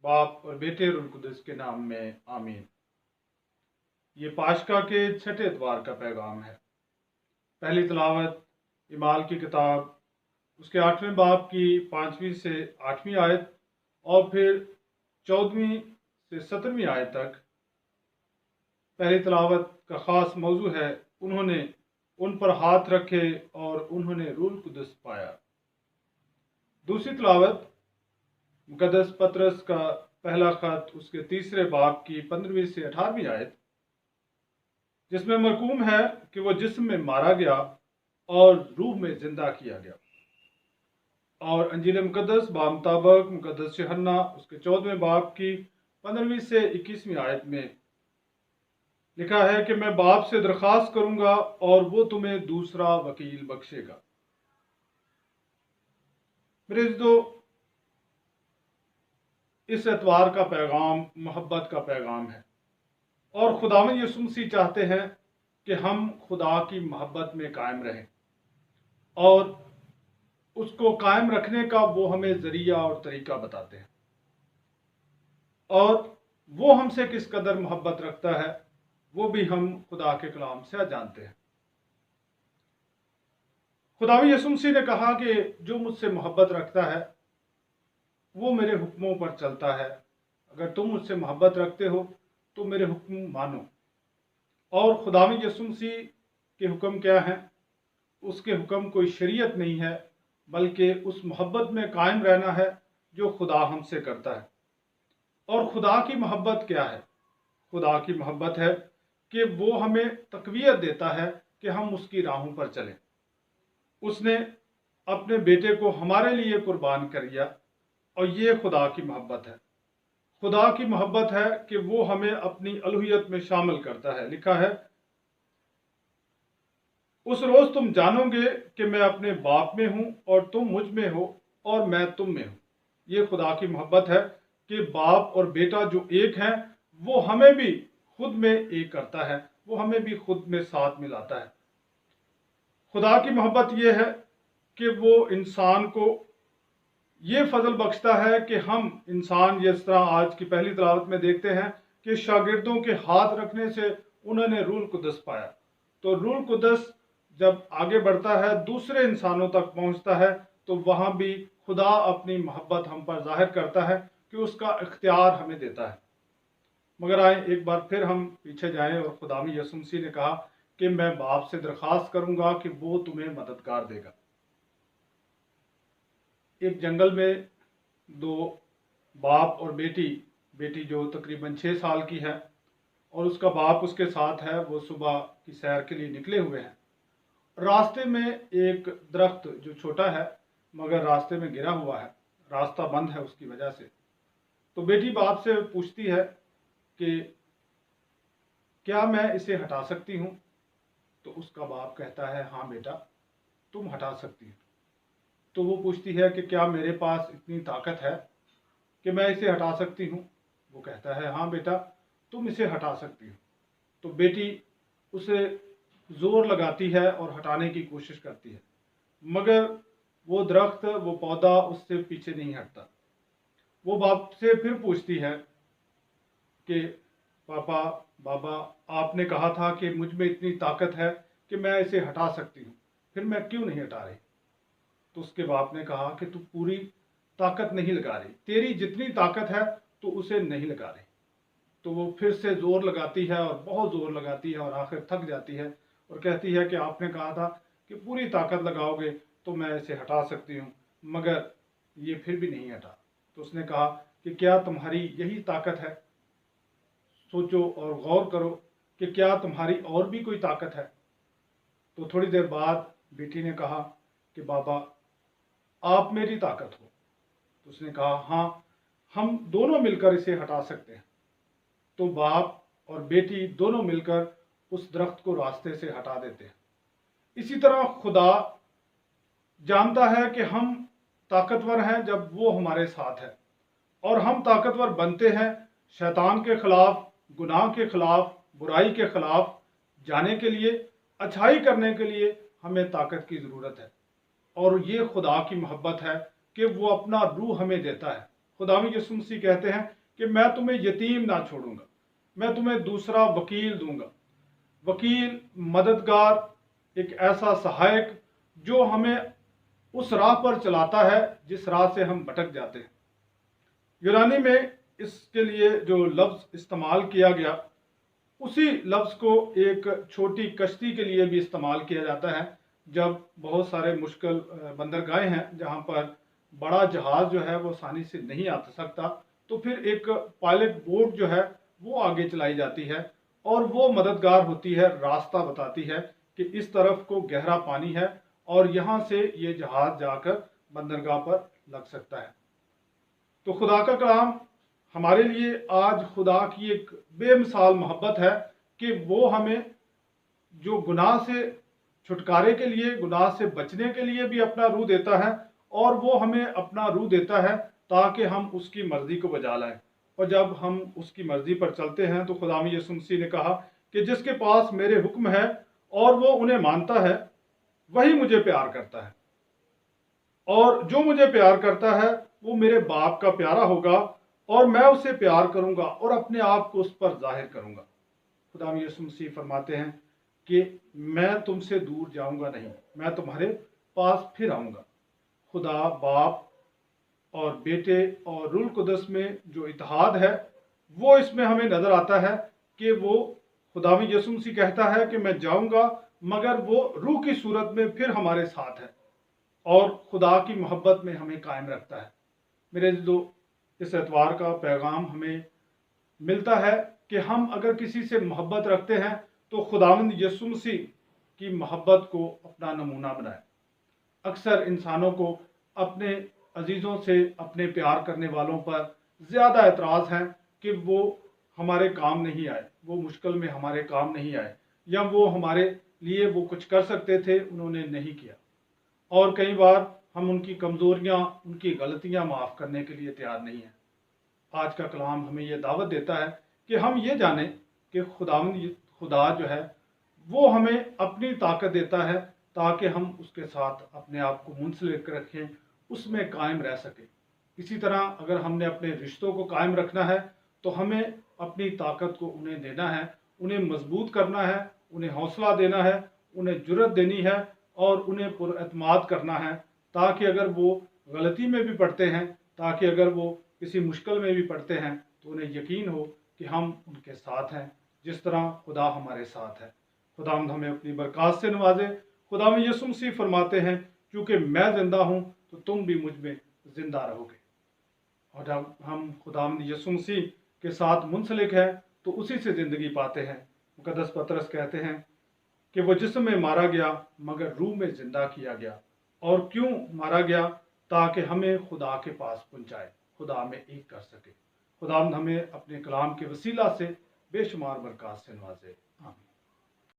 बाप और बेटे और रूह कुदस के नाम में आमीन। ये पाशका के छठे इतवार का पैगाम है। पहली तिलावत इमाल की किताब उसके 8वें बाब की 5वीं से 8वीं आयत और फिर 14वीं से 17वीं आयत तक। पहली तिलावत का ख़ास मौजू है उन्होंने उन पर हाथ रखे और उन्होंने रूह कुदस पाया। दूसरी तिलावत मुकद्दस पतरस का पहला खत उसके 3 बाब की 15वीं से 18वीं आयत, जिसमें मरकूम है कि वो जिस्म में मारा गया और रूह में जिंदा किया गया। और अंजील मुकद्दस बामुताबिक मुकद्दस यूहन्ना उसके 14वें बाब की 15वीं से 21वीं आयत में लिखा है कि मैं बाप से दरख्वास्त करूंगा और वो तुम्हें दूसरा वकील बख्शेगा। मेरे दोस्तों, इस एतवार का पैगाम मोहब्बत का पैगाम है और खुदावंद यीशु मसीह चाहते हैं कि हम खुदा की मोहब्बत में कायम रहें और उसको कायम रखने का वो हमें जरिया और तरीका बताते हैं। और वो हमसे किस कदर मोहब्बत रखता है वो भी हम खुदा के कलाम से जानते हैं। खुदावंद यीशु मसीह ने कहा कि जो मुझसे मोहब्बत रखता है वो मेरे हुक्मों पर चलता है। अगर तुम मुझसे मोहब्बत रखते हो तो मेरे हुक्म मानो। और खुदावंद यीशु मसीह के हुक्म क्या हैं? उसके हुक्म कोई शरीयत नहीं है, बल्कि उस मोहब्बत में कायम रहना है जो खुदा हमसे करता है। और खुदा की मोहब्बत क्या है? खुदा की मोहब्बत है कि वो हमें तक़वियत देता है कि हम उसकी राहों पर चलें। उसने अपने बेटे को हमारे लिए कुर्बान कर दिया और ये खुदा की मोहब्बत है। खुदा की मोहब्बत है कि वो हमें अपनी अलूहियत में शामिल करता है। लिखा है, उस रोज तुम जानोगे कि मैं अपने बाप में हूं और तुम मुझ में हो और मैं तुम में हूं। ये खुदा की मोहब्बत है कि बाप और बेटा जो एक हैं वो हमें भी खुद में एक करता है, वो हमें भी खुद में साथ मिलाता है। खुदा की मोहब्बत ये है कि वो इंसान को ये फजल बख्शता है कि हम इंसान, जिस तरह आज की पहली तिलावत में देखते हैं कि शागिर्दों के हाथ रखने से उन्होंने रूह कुदस पाया। तो रूह कुदस जब आगे बढ़ता है, दूसरे इंसानों तक पहुंचता है, तो वहां भी खुदा अपनी मोहब्बत हम पर जाहिर करता है कि उसका इख्तियार हमें देता है। मगर आए एक बार फिर हम पीछे जाएं और खुदावंद यीशु मसीह ने कहा कि मैं बाप से दरख्वास्त करूंगा कि वो तुम्हें मददगार देगा। एक जंगल में दो बाप और बेटी जो तकरीबन 6 साल की है और उसका बाप उसके साथ है, वो सुबह की सैर के लिए निकले हुए हैं। रास्ते में एक दरख्त जो छोटा है मगर रास्ते में गिरा हुआ है, रास्ता बंद है उसकी वजह से। तो बेटी बाप से पूछती है कि क्या मैं इसे हटा सकती हूँ? तो उसका बाप कहता है, हाँ बेटा, तुम हटा सकती हो। तो वो पूछती है कि क्या मेरे पास इतनी ताकत है कि मैं इसे हटा सकती हूँ? वो कहता है, हाँ बेटा, तुम इसे हटा सकती हो। तो बेटी उसे जोर लगाती है और हटाने की कोशिश करती है, मगर वो दरख्त, वो पौधा उससे पीछे नहीं हटता। वो बाप से फिर पूछती है कि पापा, बाबा, आपने कहा था कि मुझ में इतनी ताकत है कि मैं इसे हटा सकती हूँ, फिर मैं क्यों नहीं हटा रही? तो उसके बाप ने कहा कि तू पूरी ताकत नहीं लगा रही, तेरी जितनी ताकत है तो उसे नहीं लगा रही। तो वो फिर से जोर लगाती है और बहुत जोर लगाती है और आखिर थक जाती है और कहती है कि आपने कहा था कि पूरी ताकत लगाओगे तो मैं इसे हटा सकती हूँ, मगर ये फिर भी नहीं हटा। तो उसने कहा कि क्या तुम्हारी यही ताकत है? सोचो और गौर करो कि क्या तुम्हारी और भी कोई ताकत है? तो थोड़ी देर बाद बेटी ने कहा कि बाबा, आप मेरी ताकत हो। तो उसने कहा, हाँ, हम दोनों मिलकर इसे हटा सकते हैं। तो बाप और बेटी दोनों मिलकर उस दरख्त को रास्ते से हटा देते हैं। इसी तरह खुदा जानता है कि हम ताकतवर हैं जब वो हमारे साथ है, और हम ताकतवर बनते हैं शैतान के खिलाफ, गुनाह के खिलाफ, बुराई के खिलाफ जाने के लिए, अच्छाई करने के लिए हमें ताकत की ज़रूरत है। और ये खुदा की मोहब्बत है कि वो अपना रूह हमें देता है खुदावंद यीशु मसीह कहते हैं कि मैं तुम्हें यतीम ना छोड़ूंगा, मैं तुम्हें दूसरा वकील दूंगा। वकील, मददगार, एक ऐसा सहायक जो हमें उस राह पर चलाता है जिस राह से हम भटक जाते हैं। यूनानी में इसके लिए जो लफ्ज़ इस्तेमाल किया गया, उसी लफ्ज़ को एक छोटी कश्ती के लिए भी इस्तेमाल किया जाता है। जब बहुत सारे मुश्किल बंदरगाहें हैं जहाँ पर बड़ा जहाज़ जो है वो आसानी से नहीं आ सकता, तो फिर एक पायलट बोट जो है वो आगे चलाई जाती है और वो मददगार होती है, रास्ता बताती है कि इस तरफ को गहरा पानी है और यहाँ से ये जहाज़ जाकर बंदरगाह पर लग सकता है। तो खुदा का कलाम हमारे लिए आज खुदा की एक बेमिसाल मोहब्बत है कि वो हमें जो गुनाह से छुटकारे के लिए, गुनाह से बचने के लिए भी अपना रूह देता है, और वो हमें अपना रूह देता है ताकि हम उसकी मर्जी को बजा लाएं। और जब हम उसकी मर्जी पर चलते हैं तो खुदावंद यीशु मसीह ने कहा कि जिसके पास मेरे हुक्म है और वो उन्हें मानता है वही मुझे प्यार करता है, और जो मुझे प्यार करता है वो मेरे बाप का प्यारा होगा और मैं उसे प्यार करूंगा और अपने आप को उस पर जाहिर करूंगा। खुदावंद यीशु मसीह फरमाते हैं कि मैं तुमसे दूर जाऊंगा नहीं, मैं तुम्हारे पास फिर आऊंगा। खुदा बाप और बेटे और रूह कुदस में जो इत्तेहाद है वो इसमें हमें नजर आता है कि वो खुदावंद यीशु मसीह कहता है कि मैं जाऊंगा, मगर वो रूह की सूरत में फिर हमारे साथ है और खुदा की मोहब्बत में हमें कायम रखता है। मेरे जो इस एतवार का पैगाम हमें मिलता है कि हम अगर किसी से मोहब्बत रखते हैं तो खुदावंद यीशु मसीह की मोहब्बत को अपना नमूना बनाए। अक्सर इंसानों को अपने अजीज़ों से, अपने प्यार करने वालों पर ज़्यादा एतराज़ है कि वो हमारे काम नहीं आए, वो मुश्किल में हमारे काम नहीं आए, या वो हमारे लिए वो कुछ कर सकते थे उन्होंने नहीं किया। और कई बार हम उनकी कमज़ोरियाँ, उनकी गलतियाँ माफ़ करने के लिए तैयार नहीं हैं। आज का कलाम हमें ये दावत देता है कि हम ये जानें कि खुदा जो है वो हमें अपनी ताकत देता है ताकि हम उसके साथ अपने आप को मुंसलिक रखें, उसमें कायम रह सकें। इसी तरह अगर हमने अपने रिश्तों को कायम रखना है तो हमें अपनी ताकत को उन्हें देना है, उन्हें मजबूत करना है, उन्हें हौसला देना है, उन्हें जुर्रत देनी है और उन्हें पुरएतमाद करना है, ताकि अगर वो गलती में भी पड़ते हैं, ताकि अगर वो किसी मुश्किल में भी पड़ते हैं तो उन्हें यकीन हो कि हम उनके साथ हैं, जिस तरह खुदा हमारे साथ है। खुदावंद हमें अपनी बरकत से नवाजे। खुदावंद यीशु मसीह फरमाते हैं क्योंकि मैं जिंदा हूँ तो तुम भी मुझ में जिंदा रहोगे। और जब हम खुदावंद यीशु मसीह के साथ मुंसलिक है तो उसी से ज़िंदगी पाते हैं। मुकद्दस पतरस कहते हैं कि वो जिस्म में मारा गया मगर रूह में ज़िंदा किया गया। और क्यों मारा गया? ताकि हमें खुदा के पास पहुँचाए, खुदा में एक कर सके। खुदावंद हमें अपने कलाम के वसीला से बेशुमार बरकत से नवाजे।